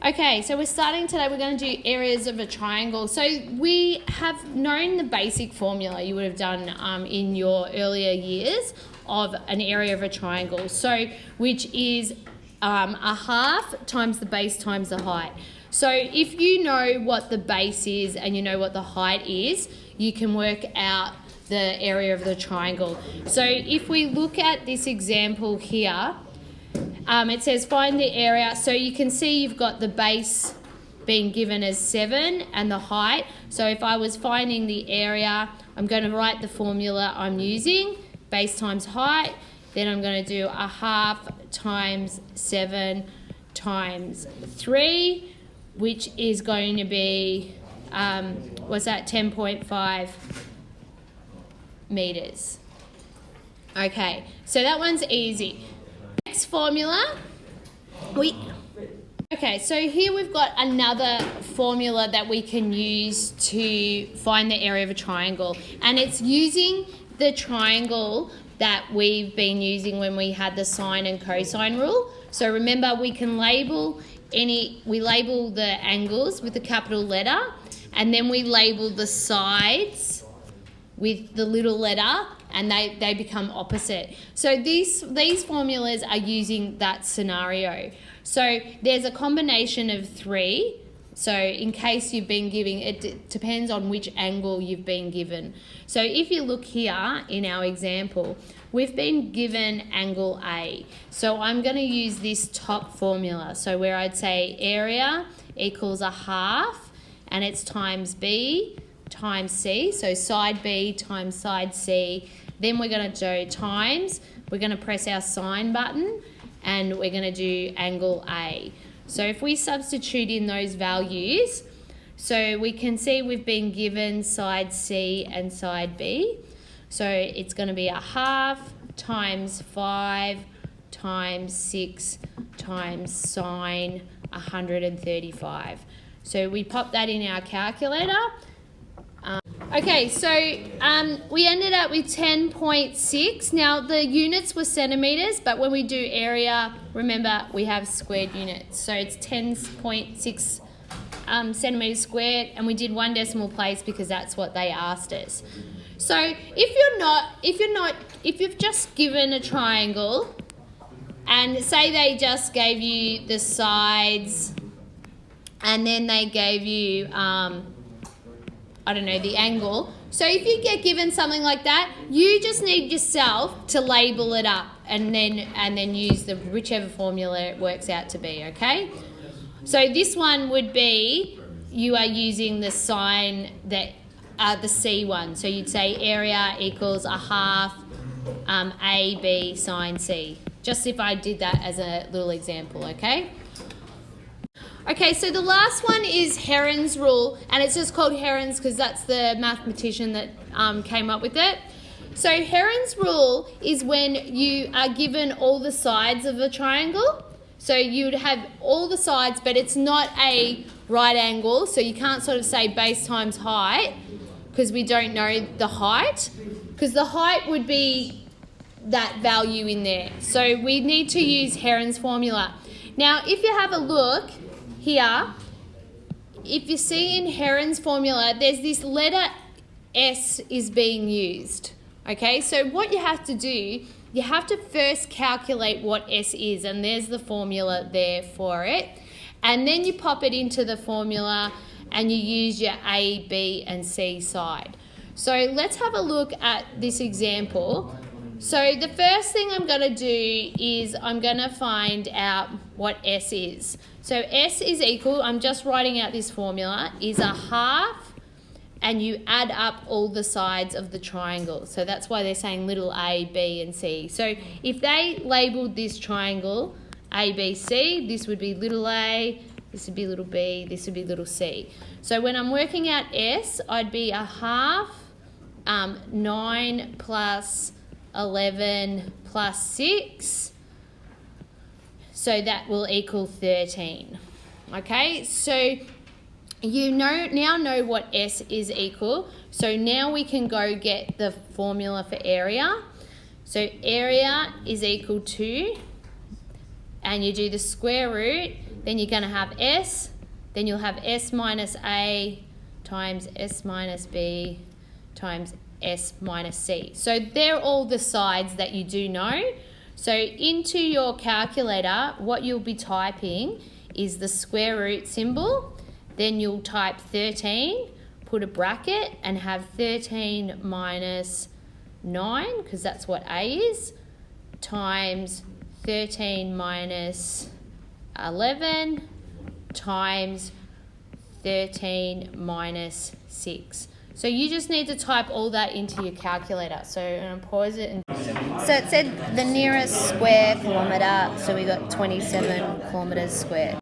Okay, so we're starting today, we're going to do areas of a triangle. So we have known the basic formula you would have done in your earlier years of an area of a triangle. So which is a half times the base times the height. So if you know what the base is and you know what the height is, you can work out the area of the triangle. So if we look at this example here, it says find the area. So you can see you've got the base being given as 7 and the height. So if I was finding the area, I'm going to write the formula I'm using, base times height. Then I'm going to do a half times 7 times 3, which is going to be, what's that, 10.5 meters. Okay, so that one's easy. Next formula, okay, so here we've got another formula that we can use to find the area of a triangle, and it's using the triangle that we've been using when we had the sine and cosine rule. So remember, we can label we label the angles with a capital letter, and then we label the sides with the little letter, and they become opposite. So these formulas are using that scenario. So there's a combination of 3. So in case you've been giving, it depends on which angle you've been given. So if you look here in our example, we've been given angle A. So I'm going to use this top formula. So where I'd say area equals a half, and it's times B times C. So side B times side C. Then we're going to do times. We're going to press our sine button, and we're going to do angle A. So if we substitute in those values, so we can see we've been given side C and side B. So it's going to be a half times 5 times 6 times sine 135. So we pop that in our calculator. Okay, so we ended up with 10.6. Now the units were centimetres, but when we do area, remember we have squared units. So it's 10.6 centimetres squared, and we did 1 decimal place because that's what they asked us. So if you've just given a triangle, and say they just gave you the sides, and then they gave you I don't know, the angle. So if you get given something like that, you just need yourself to label it up and then use the whichever formula it works out to be, okay? So this one would be, you are using the sine, the C one. So you'd say area equals a half AB sine C. Just if I did that as a little example, okay? Okay, so the last one is Heron's rule, and it's just called Heron's because that's the mathematician that came up with it. So Heron's rule is when you are given all the sides of a triangle. So you would have all the sides, but it's not a right angle, so you can't sort of say base times height because we don't know the height, because the height would be that value in there. So we need to use Heron's formula. Now, if you have a look here, if you see in Heron's formula, there's this letter S is being used. Okay, so what you have to do, you have to first calculate what S is, and there's the formula there for it. And then you pop it into the formula and you use your A, B, and C side. So let's have a look at this example. So the first thing I'm going to do is I'm going to find out what S is. So S is equal, I'm just writing out this formula, is a half, and you add up all the sides of the triangle. So that's why they're saying little a, B, and C. So if they labelled this triangle A, B, C, this would be little a, this would be little b, this would be little c. So when I'm working out S, I'd be a half, 9 plus 11 plus 6, so that will equal 13. Okay, so you now know what S is equal, so now we can go get the formula for area. So area is equal to, and you do the square root, then you're going to have S, then you'll have S minus A times S minus B times S minus C. So they're all the sides that you do know. So into your calculator, what you'll be typing is the square root symbol. Then you'll type 13, put a bracket, and have 13 minus 9, because that's what A is, times 13 minus 11 times 13 minus 6. So you just need to type all that into your calculator. So I'm going to pause it. So it said the nearest square kilometre, so we got 27 kilometres squared.